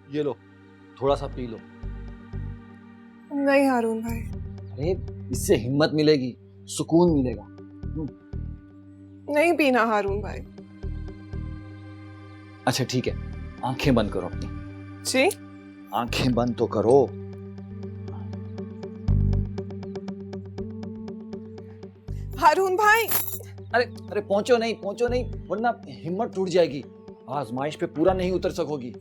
ये लो, थोड़ा सा पी लो। नहीं हारून भाई। अरे इससे हिम्मत मिलेगी, सुकून मिलेगा। नहीं पीना हारून भाई। अच्छा ठीक है, आंखें बंद करो अपनी। जी? आंखें बंद तो करो। हारून भाई। अरे अरे पहुंचो नहीं, वरना हिम्मत टूट जाएगी। आजमाइश पे पूरा नहीं उतर सकोगी।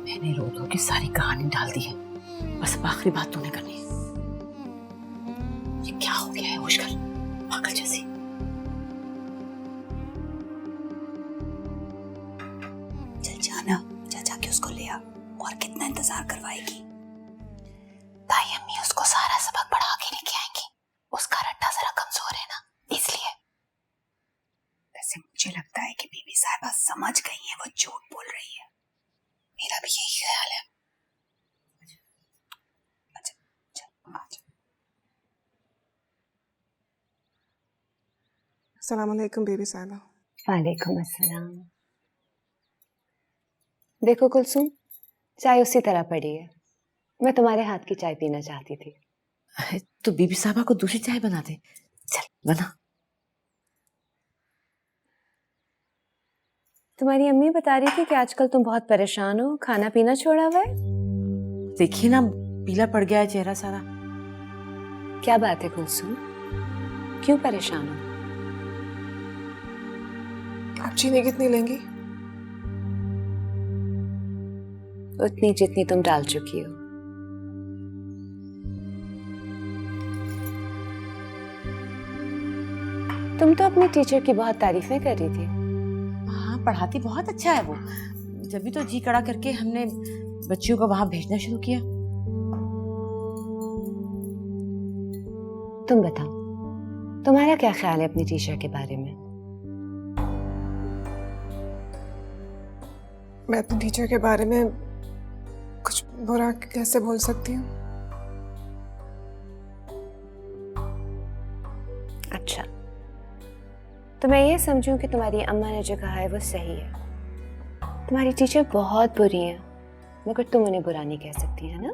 मैंने रो की सारी कहानी डाल दी है, बस अब आखिरी बात तूने करनी है। ये क्या हो गया है मुश्किल पागल जैसी? चल जाना, जा जाके उसको ले आ। और कितना इंतजार करवाएगी? ताई अम्मी उसको सारा सबक पढ़ा के लेके आएंगी। उसका रट्टा जरा कमजोर है ना, इसलिए। वैसे मुझे लगता है कि बीबी साहिबा समझ गई है वो झूठ बोल रही है। मेरा भी यही ख्याल है। अच्छा चल आ जा। अस्सलाम वालेकुम बेबी साहिबा। वालेकुम अस्सलाम। देखो कुलसुम, चाय उसी तरह पड़ी है। मैं तुम्हारे हाथ की चाय पीना चाहती थी। तो बीबी साहबा को दूसरी चाय बना दे। चल बना। तुम्हारी अम्मी बता रही थी कि आजकल तुम बहुत परेशान हो, खाना पीना छोड़ा हुआ है। देखिए ना, पीला पड़ गया है चेहरा सारा। क्या बात है कुलसुम, क्यों परेशान हो? आप चीनी कितनी लेंगी? उतनी जितनी तुम डाल चुकी हो। तुम तो अपनी टीचर की बहुत तारीफें कर रही थी। हाँ, पढ़ाती बहुत अच्छा है वो। जब भी तो जी कड़ा करके हमने बच्चियों को वहां भेजना शुरू किया। तुम बताओ, तुम्हारा क्या ख्याल है अपनी टीचर के बारे में? मैं अपनी टीचर के बारे में कुछ बुरा कैसे बोल सकती हूँ? अच्छा, तो मैं ये समझूं कि तुम्हारी अम्मा ने जो कहा है वो सही है। तुम्हारी टीचर बहुत बुरी है, मगर तुम उन्हें बुरा नहीं कह सकती, है ना?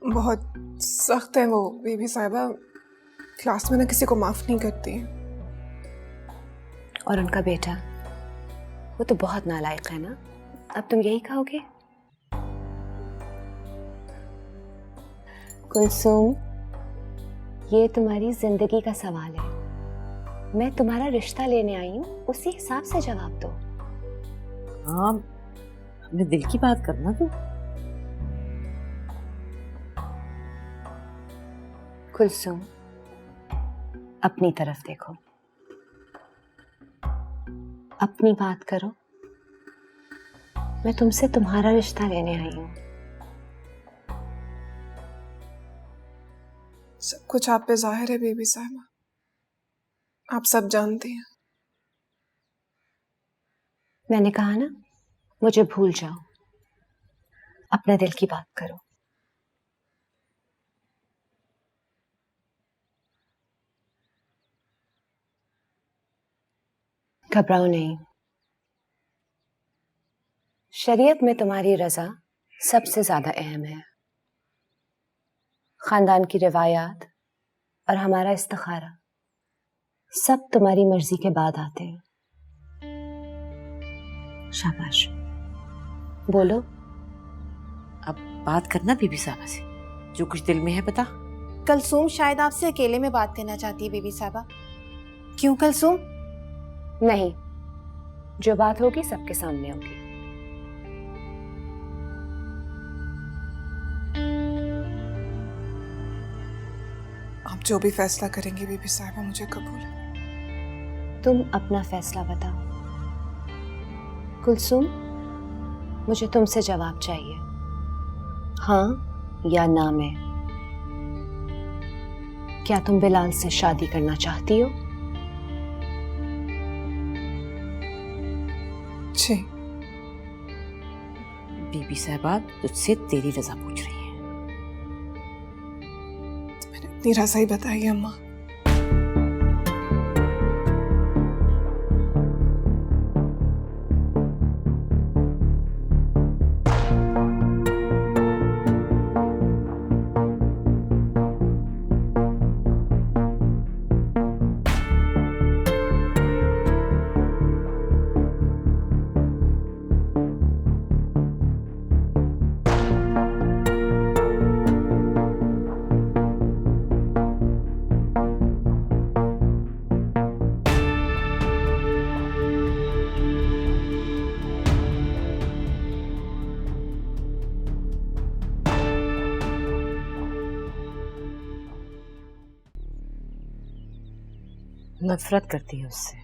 बहुत सख्त है वो बेबी साहिबा। क्लास में ना किसी को माफ नहीं करती। और उनका बेटा, वो तो बहुत नालायक है ना। अब तुम यही कहोगे? कुलसुम, ये तुम्हारी जिंदगी का सवाल है। मैं तुम्हारा रिश्ता लेने आई हूँ, उसी हिसाब से जवाब दो। हाँ, अपने दिल की बात करना तू। कुलसुम, अपनी तरफ देखो, अपनी बात करो। मैं तुमसे तुम्हारा रिश्ता लेने आई हूँ। सब कुछ आप पे जाहिर है बेबी साहिबा, आप सब जानती हैं। मैंने कहा ना, मुझे भूल जाओ, अपने दिल की बात करो। घबराओ नहीं। शरीयत में तुम्हारी रजा सबसे ज्यादा अहम है। खानदान की रिवायात और हमारा इस्तिखारा सब तुम्हारी मर्जी के बाद आते हैं। शाबाश, बोलो। अब बात करना बीबी साहबा से, जो कुछ दिल में है बता। कलसूम शायद आपसे अकेले में बात करना चाहती है बीबी साहबा। क्यों कलसूम? नहीं, जो बात होगी सबके सामने होगी। आप जो भी फैसला करेंगी बीबी साहिबा, मुझे कबूल है। तुम अपना फैसला बताओ। कुलसुम, मुझे तुमसे जवाब चाहिए। हाँ या ना में? क्या तुम बिलाल से शादी करना चाहती हो? जी। बीबी साहबा तुझसे तेरी रजा पूछ रही है। मैंने अपनी रज़ा ही बताई है अम्मा। नफरत करती है उससे,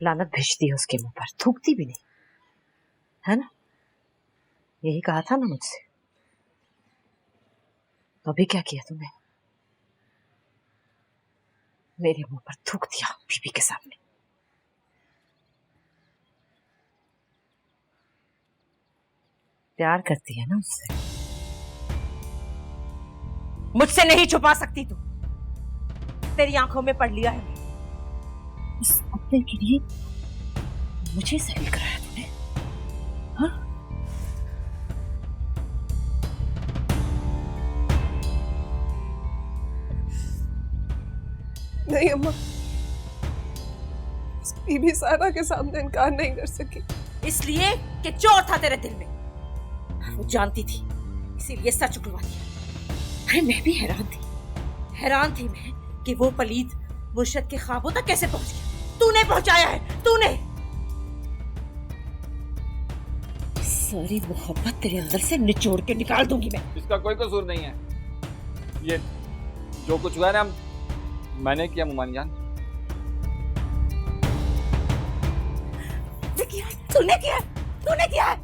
लानत भेजती है उसके मुंह पर, थूकती भी नहीं है ना। यही कहा था ना मुझसे, तो अभी क्या किया तुमने? मेरे मुंह पर थूक दिया बीबी के सामने। प्यार करती है ना उससे, मुझसे नहीं छुपा सकती तू। तेरी आंखों में पढ़ लिया है। इस अपने के लिए मुझे जलील कराया तूने, हाँ? नहीं अम्मा, बीबी साहबा के सामने इनकार नहीं कर सकी। इसलिए कि चोर था तेरे दिल में, वो जानती थी, इसीलिए सच उगलवा दिया। अरे मैं भी हैरान थी मैं कि वो पलीद मुर्शद के ख्वाबों तक कैसे पहुंच गया। तूने पहुंचाया है, तूने। सारी मोहब्बत तेरे अंदर से निचोड़ के निकाल दूंगी मैं। इसका कोई कसूर नहीं है। ये जो कुछ हुआ ना, मैंने किया मुमान जान। तूने किया है।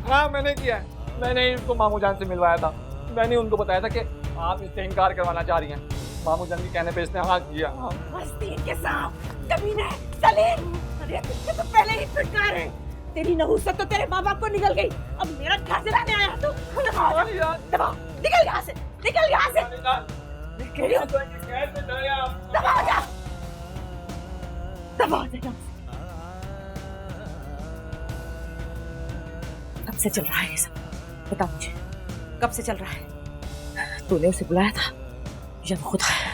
हाँ मैंने किया है। मैंने ही उसको मामू जान से मिलवाया था। मैंने उनको बताया था कि आप इससे इनकार करवाना चाह रही हैं। मामू जान के कहने पे इसने हाँ किया। मस्ती के साथ कमीने सलीम, अरे तुझसे तो पहले ही फिटकार है। तेरी नहुसत तो तेरे माँ बाप को निकल गई, अब मेरा घर से लाने आया तू। दबाओ, निकल यहाँ से। दबाओ जा। कब से चल रहा है ये सब? बता मुझे, कब से चल रहा है? तूने उसे बुलाया था या वो खुद आया?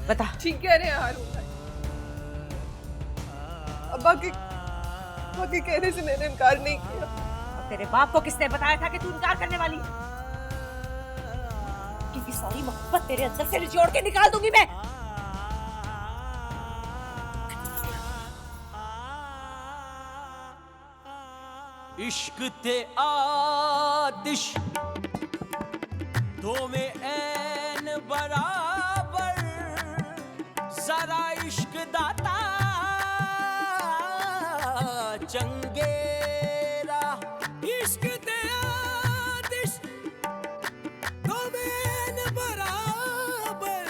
बता। ठीक कह रहे हैं हारून भाई। अब्बा के कहने से मैंने इनकार नहीं किया। अब तेरे बाप को किसने बताया था कि तू इनकार करने वाली है? क्योंकि सारी मोहब्बत तेरे अंदर से निचोड़ के निकाल दूंगी मैं। इश्क ते आतिश दो में ऐन बराबर, जरा इश्क दाता चंगेरा। इश्क ते आतिश दो में ऐन बराबर,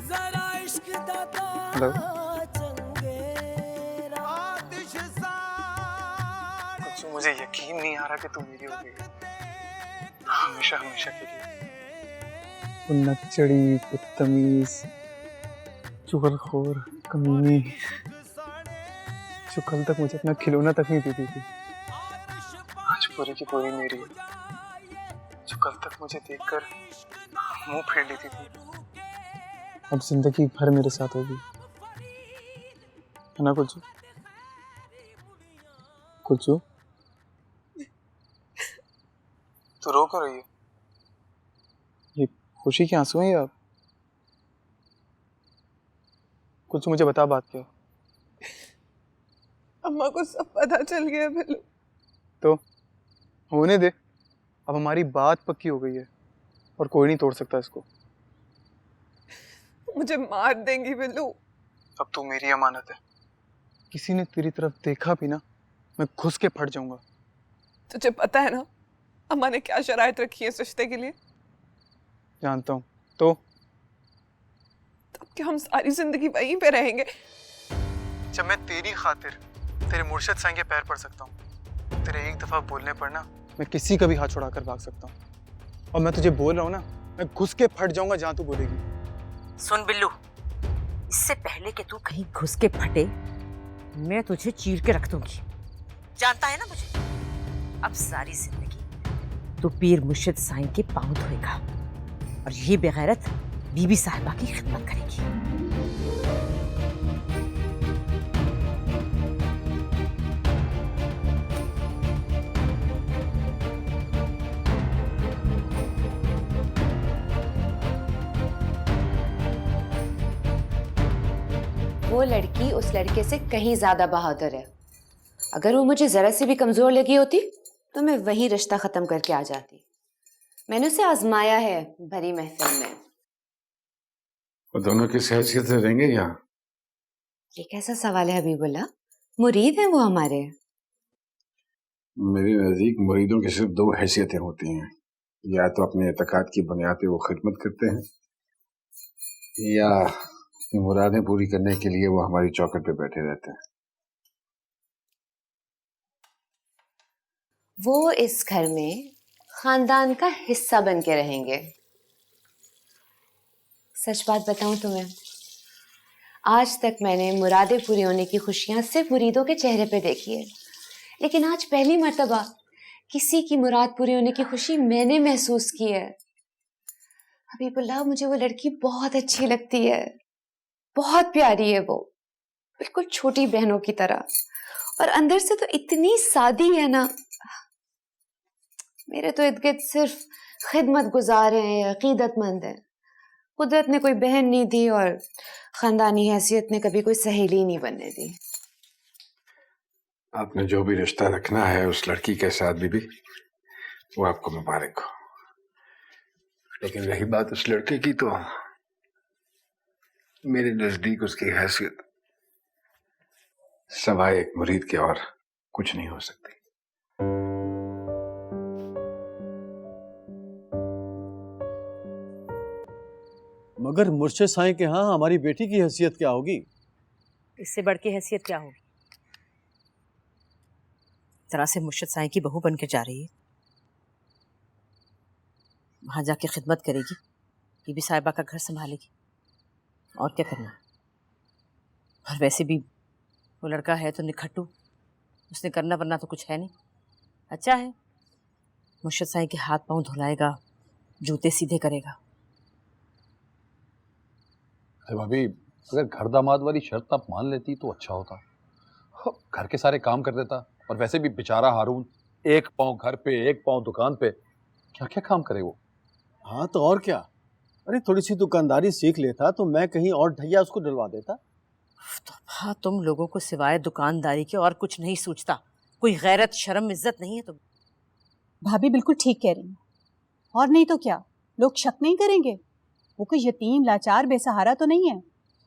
जरा इश्क दाता चंगेरा। आतिश मुझे यकीन नहीं आ रहा कि तू मेरी हो गई हमेशा हमेशा के लिए। नकचड़ी, बदतमीज, चुगलखोर, कमीनी, जो कल तक मुझे अपना खिलौना तक नहीं देती थी, आज पूरी की पूरी मेरी है। जो कल तक मुझे देखकर मुंह फेर लेती थी, अब जिंदगी भर मेरे साथ होगी, है ना कुलचू? कुलचू, तो रो क्यों रही है? ये खुशी के आंसू हैं या? कुछ मुझे बता, बात क्या? अम्मा को सब पता चल गया बिल्लू। तो होने दे, अब हमारी बात पक्की हो गई है और कोई नहीं तोड़ सकता इसको। मुझे मार देंगी बिल्लू। अब तू मेरी अमानत है, किसी ने तेरी तरफ देखा भी ना, मैं घुस के फट जाऊंगा। तुझे पता है ना अम्मा ने क्या शराइत रखी है इस रिश्ते के लिए? जानता हूँ। तो तब क्या हम सारी जिंदगी वहीं पे रहेंगे? जब मैं तेरी खातिर तेरे मुर्शिद साईं के पैर पड़ सकता हूँ, तेरे एक दफा बोलने पर ना मैं किसी का भी हाथ छुड़ाकर भाग सकता हूँ। और मैं तुझे बोल रहा हूँ ना, मैं घुस के फट जाऊंगा जहाँ तू बोलेगी। सुन बिल्लू, इससे पहले कि तू कहीं घुस के फटे, मैं तुझे चीर के रख दूंगी। जानता है ना मुझे? अब सारी जिंदगी तू पीर मुर्शिद साईं के पांव धोएगा और ये बेगैरत बीबी साहिबा की खिदमत करेगी। वो लड़की उस लड़के से कहीं ज्यादा बहादुर है। अगर वो मुझे जरा सी भी कमजोर लगी होती तो मैं वही रिश्ता खत्म करके आ जाती। मैंने उसे आजमाया है भरी महफिल में। वो दोनों किस हैसियत से रहेंगे यहाँ? ये कैसा सवाल है हबीबुल्लाह? मुरीद है वो हमारे। मेरे नजदीक मुरीदों की सिर्फ दो हैसियतें होती हैं, या तो अपने एतकाद की बुनियाद पे वो खिदमत करते हैं, या अपनी मुरादें पूरी करने के लिए वो हमारी चौखट पे बैठे रहते हैं। वो इस घर में खानदान का हिस्सा बन के रहेंगे। सच बात बताऊं तुम्हें, आज तक मैंने मुरादें पूरी होने की खुशियां सिर्फ मुरीदों के चेहरे पे देखी है, लेकिन आज पहली मर्तबा किसी की मुराद पूरी होने की खुशी मैंने महसूस की है। हबीबुल्लाह, मुझे वो लड़की बहुत अच्छी लगती है, बहुत प्यारी है वो, बिल्कुल छोटी बहनों की तरह, और अंदर से तो इतनी सादी है ना। मेरे तो इर्द गिर्द सिर्फ खिदमत गुजार हैं, अकीदतमंद हैं। कुदरत ने कोई बहन नहीं दी और खानदानी हैसियत ने कभी कोई सहेली नहीं बनने दी। आपने जो भी रिश्ता रखना है उस लड़की के साथ बीबी, वो आपको मुबारक हो। लेकिन रही बात उस लड़के की, तो मेरे नजदीक उसकी हैसियत सवाए एक मुरीद के और कुछ नहीं हो सकती। मगर मुर्शिद साईं के यहाँ हमारी बेटी की हैसियत क्या होगी? इससे बढ़ के हैसियत क्या होगी? तरह से मुर्शिद साईं की बहू बन के जा रही है, वहां जाके खिदमत करेगी, बीबी साहिबा का घर संभालेगी, और क्या करना। और वैसे भी वो लड़का है तो निखट्टू, उसने करना वरना तो कुछ है नहीं। अच्छा है, मुर्शिद साईं के हाथ पांव धुलाएगा, जूते सीधे करेगा। अरे भाभी, अगर घर दामाद वाली शर्त आप मान लेती तो अच्छा होता। घर के सारे काम कर देता, और वैसे भी बेचारा हारून एक पाँव घर पे एक पाँव दुकान पे, क्या क्या काम करे वो। हाँ तो और क्या। अरे थोड़ी सी दुकानदारी सीख लेता तो मैं कहीं और ढैया उसको डलवा देता। तो हाँ, तुम लोगों को सिवाय दुकानदारी के और कुछ नहीं सूझता। कोई गैरत शर्म इज्जत नहीं है तुम। भाभी बिल्कुल ठीक कह रही हैं। और नहीं तो क्या, लोग शक नहीं करेंगे? वो कोई यतीम लाचार बेसहारा तो नहीं है,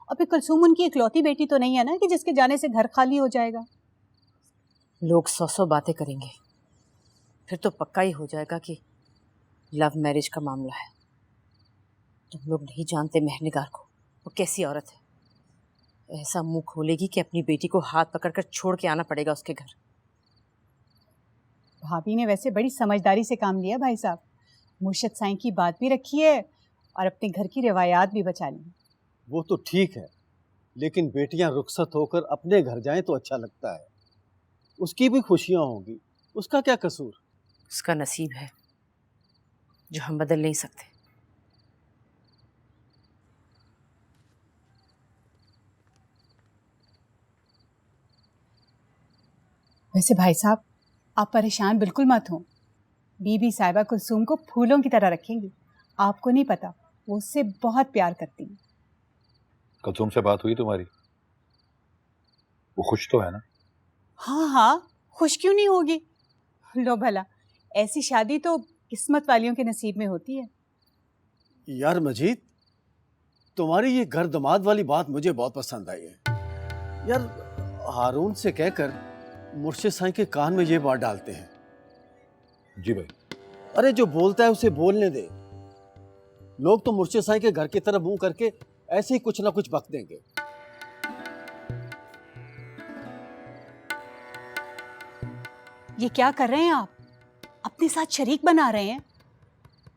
और फिर कुलसूम उनकी इकलौती बेटी तो नहीं है ना कि जिसके जाने से घर खाली हो जाएगा। लोग 100 बातें करेंगे, फिर तो पक्का ही हो जाएगा कि लव मैरिज का मामला है। तुम लोग नहीं जानते मेहरनिगार को, वो कैसी औरत है। ऐसा मुंह खोलेगी कि अपनी बेटी को हाथ पकड़कर छोड़ के आना पड़ेगा उसके घर। भाभी ने वैसे बड़ी समझदारी से काम लिया भाई साहब। मुर्शिद साईं की बात भी रखी है और अपने घर की रिवायात भी बचा ली। वो तो ठीक है, लेकिन बेटियां रुखसत होकर अपने घर जाएं तो अच्छा लगता है। उसकी भी खुशियां होंगी, उसका क्या कसूर। उसका नसीब है जो हम बदल नहीं सकते। वैसे भाई साहब, आप परेशान बिल्कुल मत हो। बीबी साहिबा कुलसूम को फूलों की तरह रखेंगी। आपको नहीं पता, वो उससे बहुत प्यार करती है। कुलसूम से बात हुई तुम्हारी? वो खुश तो है ना? हाँ हाँ, खुश क्यों नहीं होगी। लो भला, ऐसी शादी तो किस्मत वालियों के नसीब में होती है। यार मजीद, तुम्हारी ये घर दमाद वाली बात मुझे बहुत पसंद आई है। यार हारून से कहकर मुर्शिद साईं के कान में ये बात डालते हैं। जी भाई। अरे जो बोलता है उसे बोलने दे। लोग तो मुर्शिद साईं के घर की तरफ मुंह करके ऐसे ही कुछ ना कुछ बक देंगे। ये क्या कर रहे हैं आप? अपने साथ शरीक बना रहे हैं।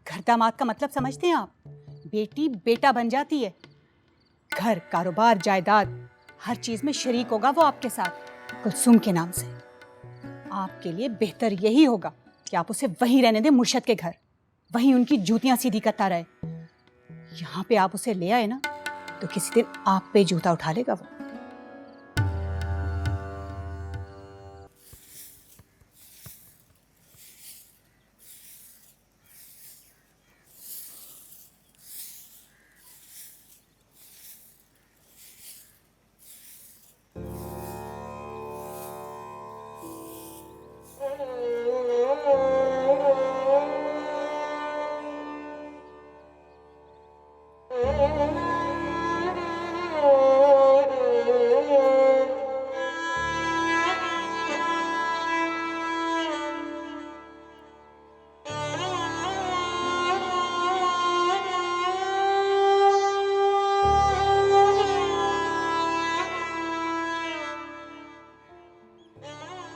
घर दामाद का मतलब समझते हैं आप? बेटी बेटा बन जाती है। घर, कारोबार, जायदाद, हर चीज में शरीक होगा वो आपके साथ, कुलसुम के नाम से। आपके लिए बेहतर यही होगा कि आप उसे वहीं रहने दें, मुर्शद के घर। वहीं उनकी जूतियां सीधी करता रहे। यहाँ पे आप उसे ले आए ना, तो किसी दिन आप पे जूता उठा लेगा वो।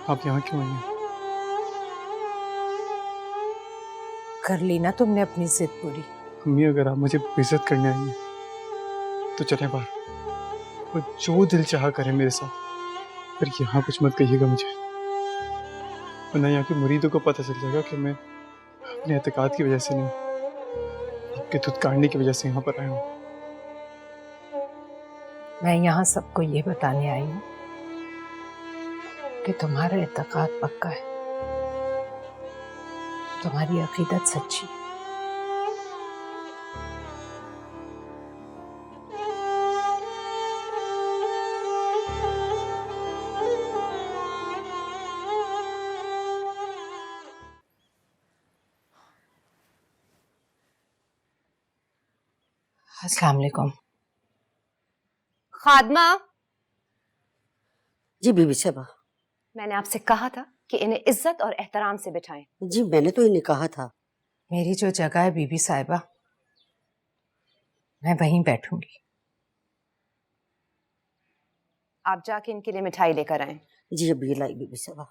आप यहाँ क्यों आई हैं? कर ली ना तुमने अपनी जिद पूरी। अम्मी, अगर आप मुझे बेइज्जत करने आई हैं तो चले बाहर, और जो दिल चाहा करे मेरे साथ, पर यहाँ कुछ मत कहिएगा मुझे, वरना यहाँ के मुरीदों को पता चल जाएगा कि मैं अपने एतकाद की वजह से नहीं, आपके धुतकारने की वजह से यहाँ पर आया हूँ। मैं यहाँ सबको ये बताने आई हूँ कि तुम्हारा एतकाद पक्का है, तुम्हारी अकीदत सच्ची। अस्सलाम वालेकुम। खादमा, जी बीबी साहबा। मैंने आपसे कहा था कि इन्हें इज्जत और एहतराम से बिठाएं। जी मैंने तो इन्हें कहा था। मेरी जो जगह है बीबी साहिबा, मैं वहीं बैठूंगी। आप जाके इनके लिए मिठाई लेकर आएं। जी अब ये लाई बीबी साहबा।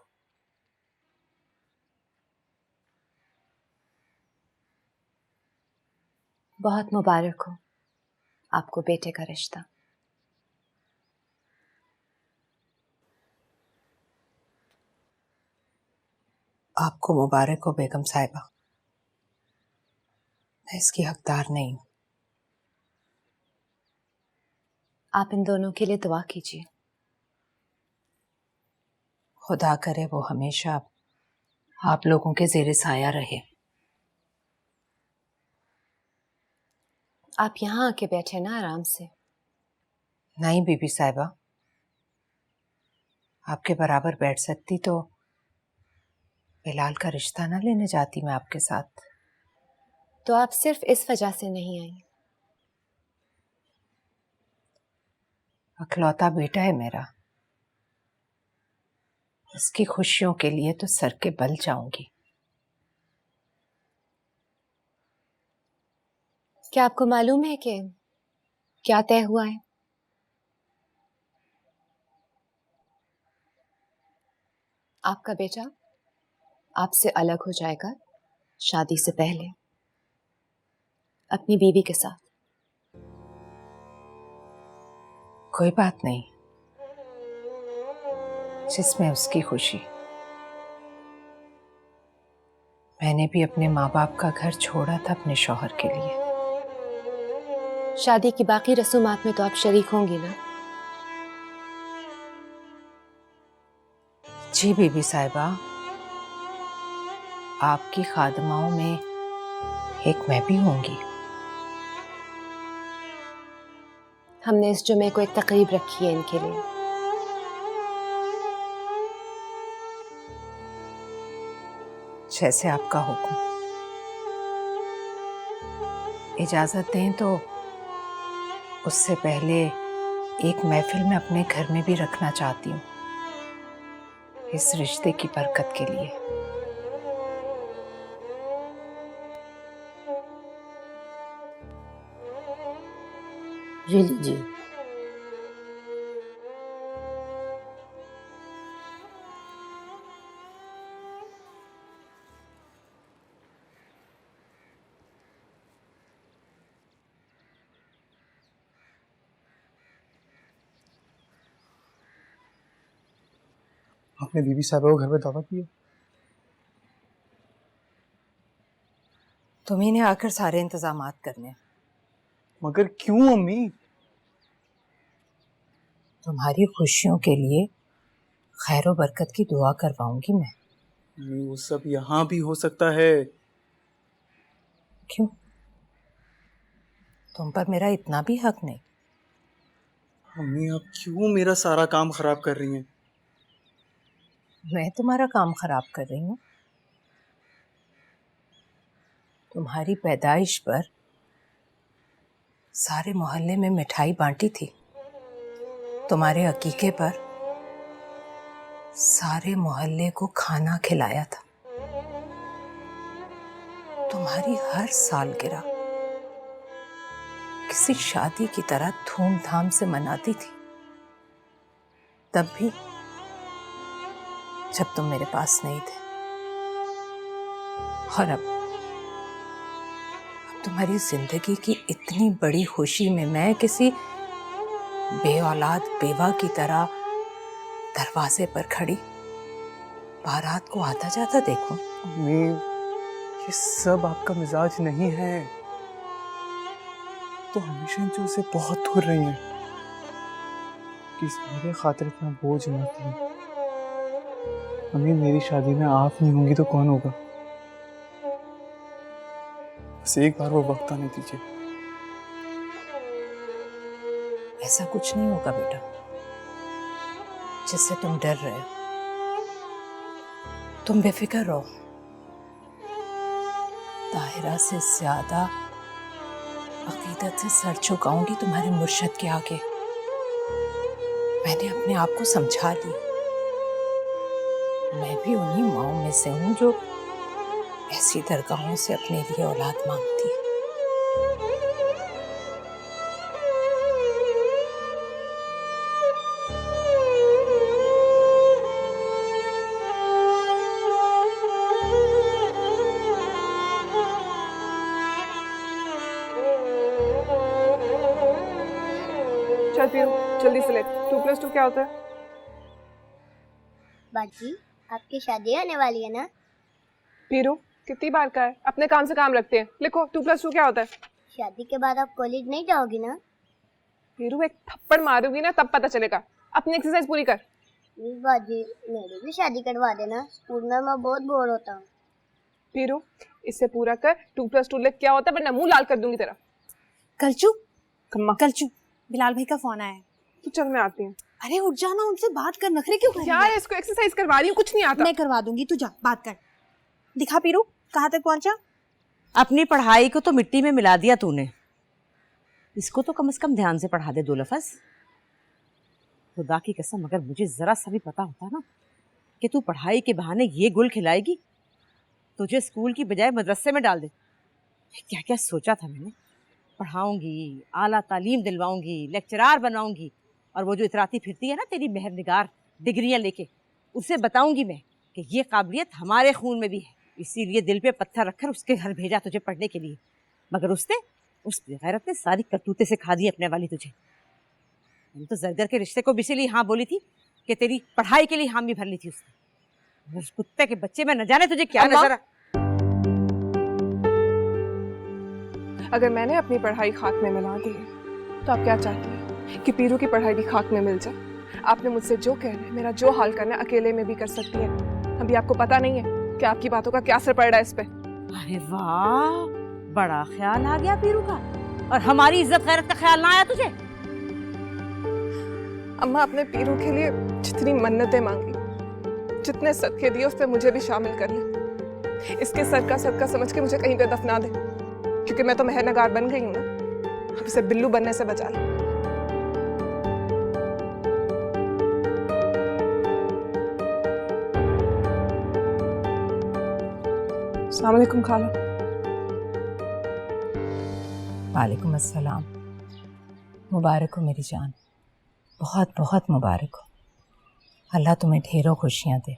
बहुत मुबारक हो आपको बेटे का रिश्ता। आपको मुबारक हो बेगम साहिबा, मैं इसकी हकदार नहीं हूं। आप इन दोनों के लिए दुआ कीजिए। खुदा करे वो हमेशा आप लोगों के ज़ेरे साया रहे। आप यहाँ आके बैठे ना आराम से। नहीं बीबी साहिबा, आपके बराबर बैठ सकती तो बिलाल का रिश्ता ना लेने जाती मैं आपके साथ। तो आप सिर्फ इस वजह से नहीं आई? अकलौता बेटा है मेरा, उसकी खुशियों के लिए तो सर के बल जाऊंगी। क्या आपको मालूम है कि क्या तय हुआ है? आपका बेटा आपसे अलग हो जाएगा शादी से पहले अपनी बीवी के साथ। कोई बात नहीं, जिसमें उसकी खुशी। मैंने भी अपने माँ बाप का घर छोड़ा था अपने शौहर के लिए। शादी की बाकी रसूमात में तो आप शरीक होंगी ना? जी बीबी साहिबा, आपकी खादमाओं में एक मैं भी होंगी। हमने इस जुमे को एक तकरीब रखी है इनके लिए। जैसे आपका हुक्म। इजाजत दें तो उससे पहले एक महफिल में अपने घर में भी रखना चाहती हूँ, इस रिश्ते की बरकत के लिए। ये लीजिए। आपने बीबी साहबा को घर में दावत दी है? तुम्ही ने आकर सारे इंतजामात करने। मगर क्यों अम्मी? तुम्हारी खुशियों के लिए खैर व बरकत की दुआ करवाऊंगी मैं। अम्मी वो सब यहाँ भी हो सकता है। क्यों? तुम पर मेरा इतना भी हक नहीं? अम्मी आप क्यों मेरा सारा काम खराब कर रही हैं? मैं तुम्हारा काम खराब कर रही हूँ? तुम्हारी पैदाइश पर सारे मोहल्ले में मिठाई बांटी थी। तुम्हारे अकीके पर सारे मोहल्ले को खाना खिलाया था। तुम्हारी हर सालगिरह किसी शादी की तरह धूमधाम से मनाती थी। तब भी जब तुम मेरे पास नहीं थे। और अब तुम्हारी जिंदगी की इतनी बड़ी खुशी में मैं किसी बेऔलाद बेवा की तरह दरवाजे पर खड़ी बारात को आता जाता देखूं। अम्मी ये सब आपका मिजाज नहीं है। तो हमेशा इन चीजों से बहुत दूर रही हैं। प्लीज मेरे खातिर इतना बोझ मत लो। अम्मी मेरी शादी में आप नहीं होंगी तो कौन होगा? बस एक बार वो वक्त आने दीजिए। ऐसा कुछ नहीं होगा बेटा जिससे तुम डर रहे हो। तुम बेफिक्र रहो। ताहिरा से ज्यादा अकीदत से सर झुकाऊंगी तुम्हारे मुर्शद के आगे। मैंने अपने आप को समझा लिया। मैं भी उन्हीं माओं में से हूं जो ऐसी दरगाहों से अपने लिए औलाद मांगती है। चल पियो जल्दी से ले। 2+2 क्या होता है? बाजी आपकी शादी होने वाली है ना? पीरू कितनी बार का है? अपने काम से काम रखते हैं। लिखो 2+2 क्या होता है? शादी के बाद आप कॉलेज नहीं जाओगी ना? पीरू एक थप्पड़ मारूंगी ना तब पता चलेगा। अपनी एक्सरसाइज पूरी कर। प्लीज बाजी मेरी भी शादी करवा देना। स्कूल में मैं बहुत बोर होता हूँ। पीरू इससे पूरा कर। 2+2 लिख क्या होता है वरना मुंह लाल कर दूंगी तेरा। कलचू कम्मा कलचू बिलाल भाई का फोन आया है। तू चल मैं आती हूँ। अरे उठ जाना, उनसे बात कर। नखरे क्यों कर रही है? यार इसको एक्सरसाइज करवा रही हूँ, कुछ नहीं आता। मैं करवा दूंगी, तू जा बात कर। दिखा पीरू कहाँ तक पहुंचा। अपनी पढ़ाई को तो मिट्टी में मिला दिया तूने। इसको तो कम से कम ध्यान से पढ़ा दे 2 लफ्ज। खुदा की कसम अगर मुझे जरा सा भी पता होता ना कि तू पढ़ाई के बहाने ये गुल खिलाएगी, तुझे स्कूल की बजाय मदरसे में डाल दे। क्या क्या सोचा था मैंने। पढ़ाऊंगी, आला तालीम दिलवाऊंगी, लेक्चरार बनाऊंगी, और वो जो इतराती फिरती है ना तेरी मेहर निगार डिग्रियां लेके, उससे बताऊंगी मैं कि ये काबिलियत हमारे खून में भी है। इसीलिए दिल पे पत्थर रखकर उसके घर भेजा तुझे पढ़ने के लिए। मगर उसने उस बेगैरत ने सारी करतूतें सिखा दी अपने वाली तुझे। मैंने तो जरगर के रिश्ते को भी इसीलिए हाँ बोली थी कि तेरी पढ़ाई के लिए हामी भर ली थी उसने। उस कुत्ते के बच्चे में न जाने तुझे क्या नजर। अगर मैंने अपनी पढ़ाई खाक में मिला दी है तो आप क्या चाहती हैं कि पीरू की पढ़ाई भी खाक में मिल जाए? आपने मुझसे जो कहना है, मेरा जो हाल करना है, अकेले में भी कर सकती हैं। अभी आपको पता नहीं है कि आपकी बातों का क्या असर पड़ रहा है इस पे। अरे वाह, बड़ा ख्याल आ गया पीरू का। और हमारी इज्जत गैरत का ख्याल ना आया तुझे? अम्मा अपने पीरू के लिए जितनी मन्नतें मांगी, जितने सदके दिए, उस पे मुझे भी शामिल कर ले। इसके सर का सदका समझ के मुझे कहीं पे दफना दे, क्योंकि मैं तो मेहर नगार बन गई हूँ ना। अब इसे बिल्लू बनने से बचा ले। अस्सलाम वालेकुम खाला। वालेकुम अस्सलाम। मुबारक हो मेरी जान, बहुत बहुत मुबारक हो। अल्लाह तुम्हें ढेरों खुशियाँ दे।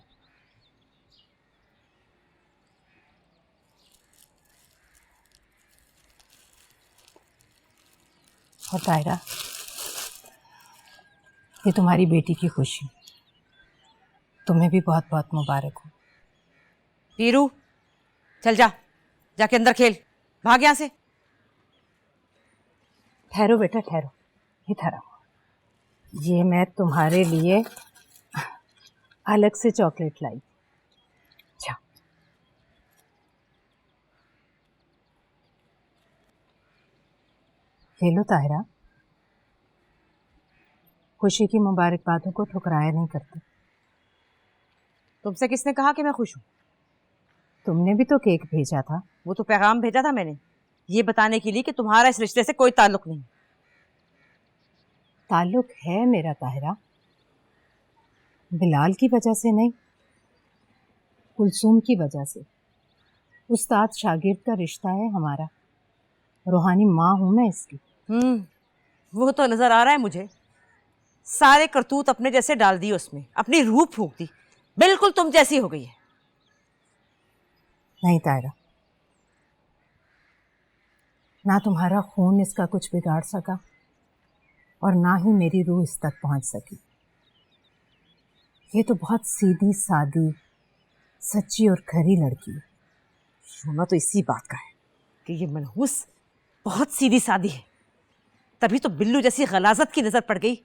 और तायरा, ये तुम्हारी बेटी की खुशी, तुम्हें भी बहुत बहुत मुबारक हो। पीरू, चल जा, जाके अंदर खेल, भाग यहाँ से। ठहरो बेटा ठहरो, इधर आओ। ये मैं तुम्हारे लिए अलग से चॉकलेट लाई। जाओ। ले लो ताहिरा, खुशी की मुबारकबादों को ठुकराया नहीं करते। तुमसे किसने कहा कि मैं खुश हूँ? तुमने भी तो केक भेजा था। वो तो पैगाम भेजा था मैंने, ये बताने के लिए कि तुम्हारा इस रिश्ते से कोई ताल्लुक नहीं। ताल्लुक है मेरा ताहिरा, बिलाल की वजह से नहीं, कुलसूम की वजह से। उस्ताद शागिर्द का रिश्ता है हमारा, रूहानी माँ हूं मैं इसकी। वो तो नजर आ रहा है मुझे, सारे करतूत अपने जैसे डाल दिए उसमें, अपनी रूह फूंक दी, बिल्कुल तुम जैसी हो गई है। नहीं तायरा, ना तुम्हारा खून इसका कुछ बिगाड़ सका और ना ही मेरी रूह इस तक पहुंच सकी। ये तो बहुत सीधी सादी, सच्ची और खरी लड़की है। रोना तो इसी बात का है कि ये मनहूस बहुत सीधी सादी है, तभी तो बिल्लू जैसी गलाजत की नजर पड़ गई।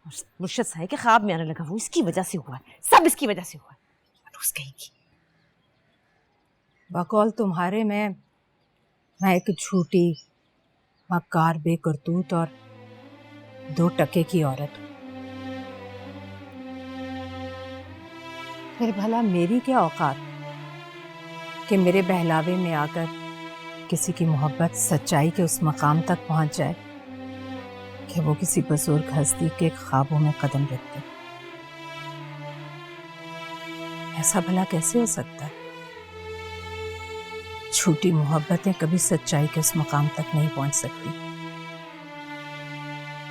और मुर्शद साहब के ख्वाब में आने लगा, वो इसकी वजह से हुआ है, सब इसकी वजह से हुआ है। मनहूस कहेगी। बकौल तुम्हारे मैं एक झूठी, मक्कार, बेकरतूत और 2 टके की औरत हूं। फिर भला मेरी क्या औकात कि मेरे बहलावे में आकर किसी की मोहब्बत सच्चाई के उस मकाम तक पहुंच जाए कि वो किसी बुजुर्ग हस्ती के ख्वाबों में कदम रखते। ऐसा भला कैसे हो सकता है? झूठी मोहब्बतें कभी सच्चाई के उस मकाम तक नहीं पहुंच सकती,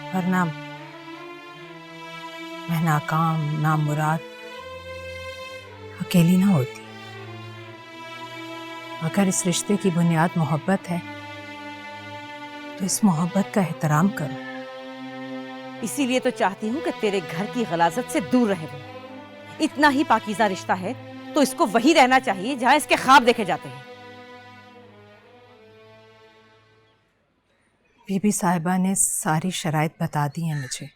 वरना मैं नाकाम, नामुराद, अकेली ना होती। अगर इस रिश्ते की बुनियाद मोहब्बत है तो इस मोहब्बत का एहतराम करो। इसीलिए तो चाहती हूँ कि तेरे घर की गलाजत से दूर रहे वो। इतना ही पाकीज़ा रिश्ता है तो इसको वही रहना चाहिए जहां इसके ख्वाब देखे जाते हैं। बीबी साहिबा ने सारी शराइत बता दी हैं मुझे,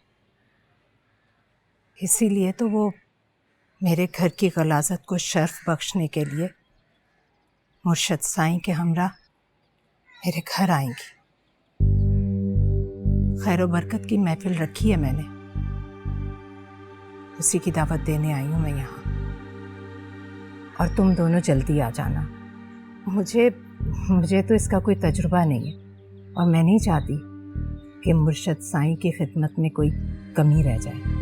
इसीलिए तो वो मेरे घर की गलाजत को शर्फ बख्शने के लिए मुर्शद साईं के हमरा मेरे घर आएंगी। खैर बरकत की महफिल रखी है मैंने, उसी की दावत देने आई हूँ मैं यहाँ। और तुम दोनों जल्दी आ जाना। मुझे तो इसका कोई तजुर्बा नहीं है और मैं नहीं चाहती कि मुर्शद साईं की खिदमत में कोई कमी रह जाए।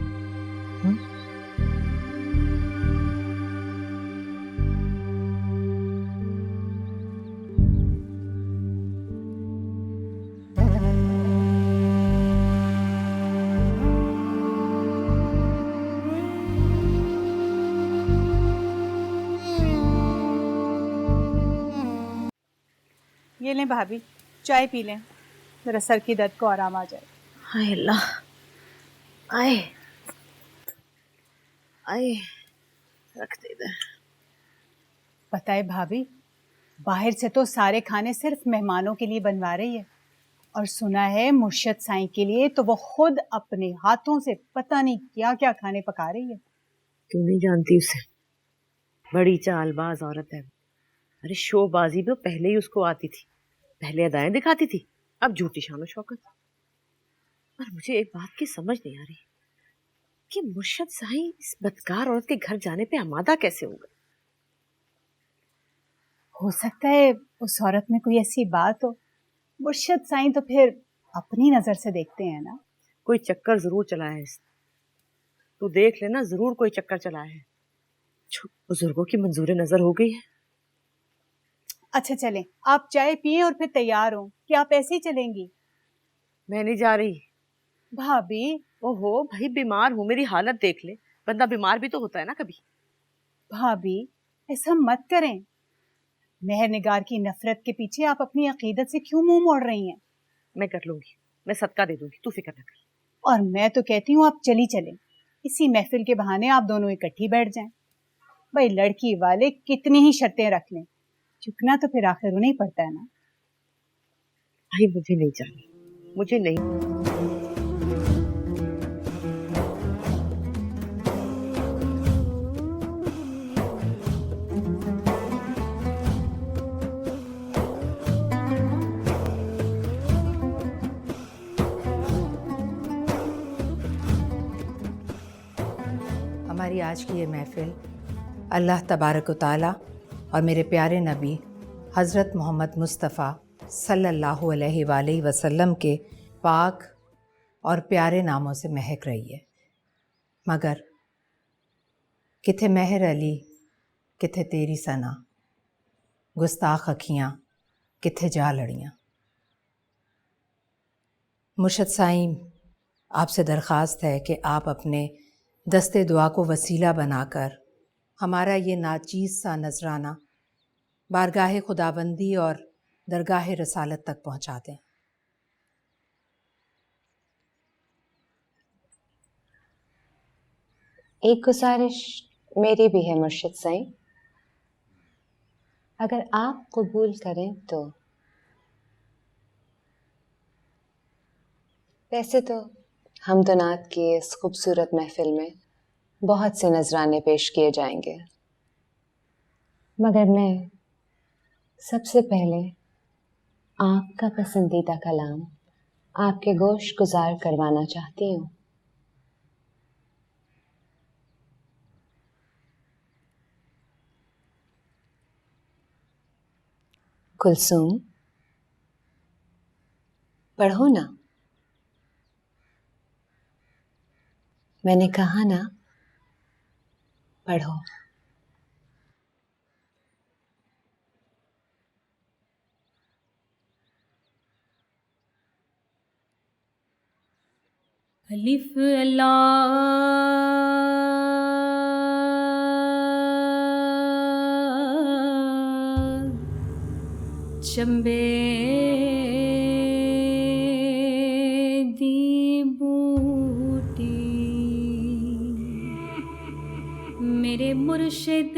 ये लें भाभी, चाय पी लें, मेरा सर की दर्द को आराम आ जाए। हाय अल्लाह, आए आए, रख दे इधर। पता है भाभी, बाहर से तो सारे खाने सिर्फ मेहमानों के लिए बनवा रही है, और सुना है मुर्शद साईं के लिए तो वो खुद अपने हाथों से पता नहीं क्या क्या खाने पका रही है। तू नहीं जानती उसे, बड़ी चालबाज औरत है। अरे शोबाजी भी पहले ही उसको आती थी, पहले अदाएं दिखाती थी, अब झूठी शान शौकत। पर मुझे एक बात की समझ नहीं आ रही कि मुर्शद साईं इस बदकार औरत के घर जाने पे आमादा कैसे हो गए। हो सकता है उस औरत में कोई ऐसी बात हो। मुर्शद साईं तो फिर अपनी नजर से देखते हैं ना। कोई चक्कर जरूर चला है इसने, तू देख लेना, जरूर कोई चक्कर चला है जो बुजुर्गों की मंजूर नजर हो गई है। अच्छा चलें, आप चाय पिए और फिर तैयार हो कि आप ऐसे ही चलेंगी? मैं नहीं जा रही। भाभी ओहो भाई, बीमार हूँ, मेरी हालत देख ले। बंदा बीमार भी तो होता है ना कभी। भाभी ऐसा मत करें। मेहर निगार की नफरत के पीछे आप अपनी अकीदत से क्यों मुंह मोड़ रही हैं? मैं कर लूंगी, मैं सदका दे दूंगी, तू फिक्र न कर। और मैं तो कहती हूँ आप चली चलें, इसी महफिल के बहाने आप दोनों इकट्ठी बैठ जाएं। भाई लड़की वाले कितनी ही शर्तें रख लें, झुकना तो फिर आखिर उन्हें ही पड़ता है ना। भाई मुझे नहीं जाना, मुझे नहीं। हमारी आज की ये महफ़िल अल्लाह तबारक व तआला और मेरे प्यारे नबी हज़रत मोहम्मद मुस्तफ़ा सल्लल्लाहु अलैहि वसल्लम के पाक और प्यारे नामों से महक रही है। मगर किथे महर अली, किथे तेरी सना, गुस्ताख अखियाँ किथे जा लड़ियाँ। मुर्शद साईं, आपसे दरख्वास्त है कि आप अपने दस्ते दुआ को वसीला बनाकर हमारा ये नाचीज़ सा नजराना बारगाह खुदाबंदी और दरगाह रसालत तक पहुँचा दें। एक गुजारिश मेरी भी है मुर्शिद साईं, अगर आप कबूल करें तो। वैसे तो हमदनात की इस खूबसूरत महफिल में बहुत से नजराने पेश किए जाएंगे, मगर मैं सबसे पहले आपका पसंदीदा कलाम आपके गोश गुजार करवाना चाहती हूँ। कुलसूम, पढ़ो ना। मैंने कहा ना, पढ़ो। अलिफ अल्लाह चंबे दी बूटी मेरे मुर्शिद